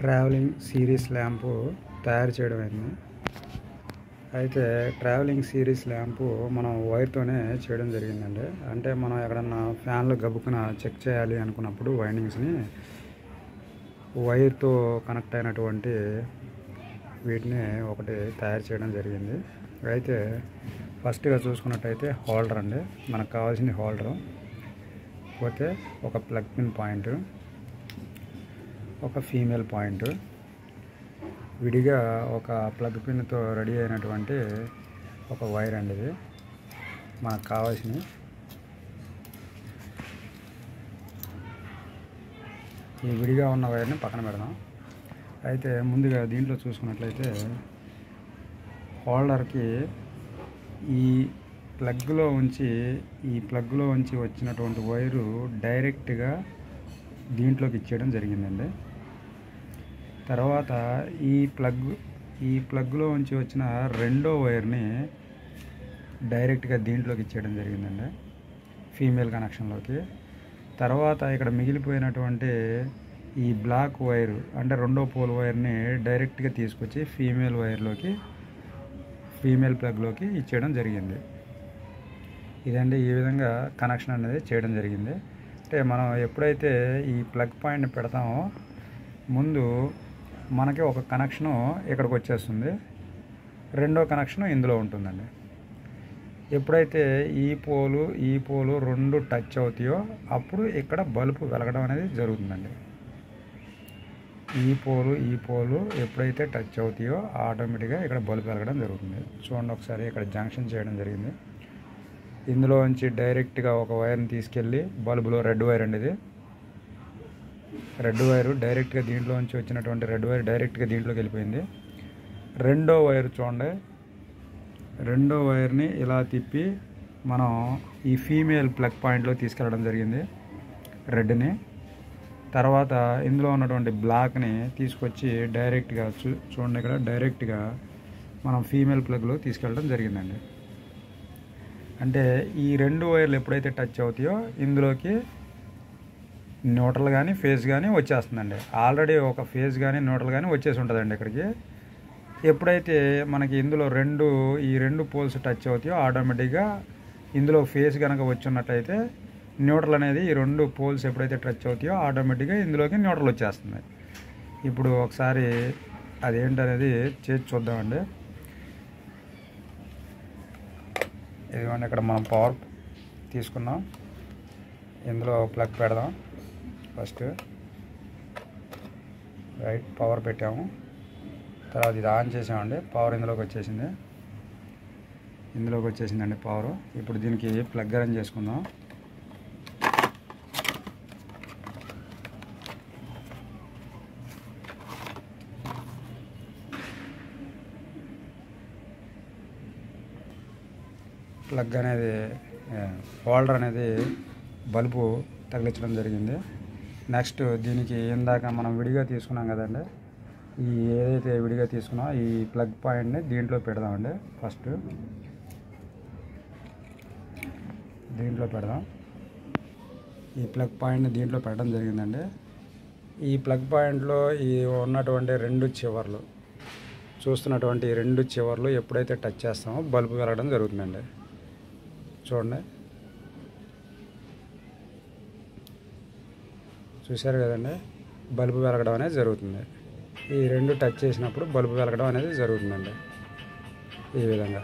Travelling series lamp తయారు చేయడం అయింది. అయితే ట్రావెలింగ్ సిరీస్ ల్యాంపు మనం వైర్తోనే చేయడం జరిగిందండి. అంటే మనం ఎక్కడన్నా ఫ్యాన్లు గబుక్కున చెక్ చేయాలి అనుకున్నప్పుడు వైండింగ్స్ని వైర్తో కనెక్ట్ అయినటువంటి వీటిని ఒకటి తయారు చేయడం జరిగింది. అయితే ఫస్ట్గా చూసుకున్నట్టయితే హోల్డర్ అండి, మనకు కావాల్సిన హోల్డరు, పోతే ఒక ప్లగ్ పిన్ పాయింట్, ఒక ఫీమేల్ పాయింట్, విడిగా ఒక ప్లగ్ పిన్తో రెడీ అయినటువంటి ఒక వైర్ అండి. ఇది మనకు కావాల్సినవి. ఈ విడిగా ఉన్న వైర్ని పక్కన పెడదాం. అయితే ముందుగా దీంట్లో చూసుకున్నట్లయితే హోల్డర్కి ఈ ప్లగ్లో ఉంచి వచ్చినటువంటి వైరు డైరెక్ట్గా దీంట్లోకి ఇచ్చేయడం జరిగిందండి. తర్వాత ఈ ప్లగ్లో ఉంచి వచ్చిన రెండో వైర్ని డైరెక్ట్గా దీంట్లోకి ఇచ్చేయడం జరిగిందండి, ఫీమేల్ కనెక్షన్లోకి. తర్వాత ఇక్కడ మిగిలిపోయినటువంటి ఈ బ్లాక్ వైరు అంటే రెండో పోల్ వైర్ని డైరెక్ట్గా తీసుకొచ్చి ఫీమేల్ ప్లగ్లోకి ఇచ్చేయడం జరిగింది. ఇదండి, ఈ విధంగా కనెక్షన్ అనేది చేయడం జరిగింది. అంటే మనం ఎప్పుడైతే ఈ ప్లగ్ పాయింట్ని పెడతామో ముందు మనకి ఒక కనెక్షను ఇక్కడికి వచ్చేస్తుంది, రెండో కనెక్షను ఇందులో ఉంటుందండి. ఎప్పుడైతే ఈ పోలు రెండు టచ్ అవుతాయో అప్పుడు ఇక్కడ బల్బు వెలగడం అనేది జరుగుతుందండి. ఈ పోలు ఎప్పుడైతే టచ్ అవుతాయో ఆటోమేటిక్గా ఇక్కడ బల్బు వెలగడం జరుగుతుంది. చూడండి ఒకసారి, ఇక్కడ జంక్షన్ చేయడం జరిగింది. ఇందులో నుంచి డైరెక్ట్గా ఒక వైర్ని తీసుకెళ్ళి బల్బులో రెడ్ వైర్ అండి, ఇది రెడ్ వైరు డైరెక్ట్గా దీంట్లో నుంచి వచ్చినటువంటి రెడ్ వైర్ డైరెక్ట్గా దీంట్లోకి వెళ్ళిపోయింది. రెండో వైర్ చూడండి, రెండో వైర్ని ఇలా తిప్పి మనం ఈ ఫీమేల్ ప్లగ్ పాయింట్లో తీసుకెళ్ళడం జరిగింది రెడ్ని. తర్వాత ఇందులో ఉన్నటువంటి బ్లాక్ని తీసుకొచ్చి డైరెక్ట్గా చూడండి, ఇక్కడ డైరెక్ట్గా మనం ఫీమేల్ ప్లగ్లో తీసుకెళ్ళడం జరిగిందండి. అంటే ఈ రెండు వైర్లు ఎప్పుడైతే టచ్ అవుతాయో ఇందులోకి న్యూట్రల్ కానీ ఫేజ్ కానీ వచ్చేస్తుందండి. ఆల్రెడీ ఒక ఫేజ్ కానీ న్యూట్రల్ కానీ వచ్చేసి ఉంటుందండి ఇక్కడికి. ఎప్పుడైతే మనకి ఇందులో ఈ రెండు పోల్స్ టచ్ అవుతాయో ఆటోమేటిక్గా ఇందులో ఫేజ్ కనుక వచ్చున్నట్లయితే న్యూట్రల్ అనేది ఈ రెండు పోల్స్ ఎప్పుడైతే టచ్ అవుతాయో ఆటోమేటిక్గా ఇందులోకి న్యూట్రల్ వచ్చేస్తుంది. ఇప్పుడు ఒకసారి అదేంటనేది చేసి చూద్దామండి. ఇదిగోండి, ఇక్కడ మనం పవర్ తీసుకున్నాం, ఇందులో ప్లగ్ పెడదాం. ఫస్ట్ రైట్ పవర్ పెట్టాము, తర్వాత ఇది ఆన్ చేసామండి, పవర్ ఇందులోకి వచ్చేసిందండి పవర్. ఇప్పుడు దీనికి ప్లగ్ అరేంజ్ చేసుకుందాం. ప్లగ్ అనేది హోల్డర్ అనేది బల్బు తగిలించడం జరిగింది. నెక్స్ట్ దీనికి ఇందాక మనం విడిగా తీసుకున్నాం కదండి, ఏదైతే విడిగా తీసుకున్నామో ఈ ప్లగ్ పాయింట్ని దీంట్లో పెడదామండి. ఫస్ట్ దీంట్లో పెడదాం. ఈ ప్లగ్ పాయింట్ని దీంట్లో పెట్టడం జరిగిందండి. ఈ ప్లగ్ పాయింట్లో ఈ ఉన్నటువంటి చూస్తున్నటువంటి రెండు చివర్లు ఎప్పుడైతే టచ్ చేస్తామో బల్బు వెలగడం జరుగుతుందండి. చూడండి, చూశారు కదండి, బల్బు వెలగడం అనేది జరుగుతుంది. ఈ రెండు టచ్ చేసినప్పుడు బల్బు వెలగడం అనేది జరుగుతుందండి. ఈ విధంగా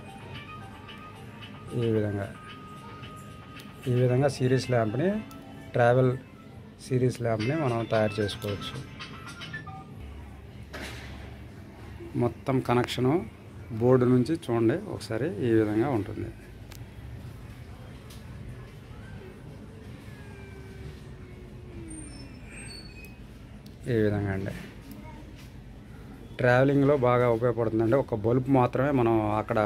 ట్రావెల్ సిరీస్ ల్యాంప్ని మనం తయారు చేసుకోవచ్చు. మొత్తం కనెక్షను బోర్డు నుంచి చూడండి ఒకసారి, ఈ విధంగా ఉంటుంది. ఈ విధంగా అండి ట్రావెలింగ్లో బాగా ఉపయోగపడుతుందండి. ఒక బల్బ్ మాత్రమే మనం అక్కడ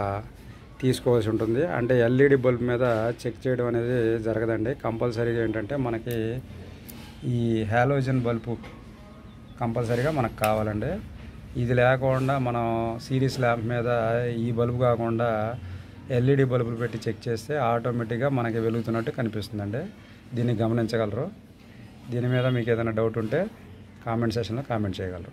తీసుకోవాల్సి ఉంటుంది. అంటే ఎల్ఈడి బల్బ్ మీద చెక్ చేయడం అనేది జరగదండి. కంపల్సరీగా ఏంటంటే మనకి ఈ హాలోజన్ బల్బు కంపల్సరీగా మనకు కావాలండి. ఇది లేకుండా మనం సిరీస్ ల్యాంప్ మీద ఈ బల్బు కాకుండా ఎల్ఈడి బల్బులు పెట్టి చెక్ చేస్తే ఆటోమేటిక్గా మనకి వెలుగుతున్నట్టు కనిపిస్తుందండి. దీన్ని గమనించగలరు. దీని మీద మీకు ఏదైనా డౌట్ ఉంటే కామెంట్ సెక్షన్లో కామెంట్ చేయగలరు.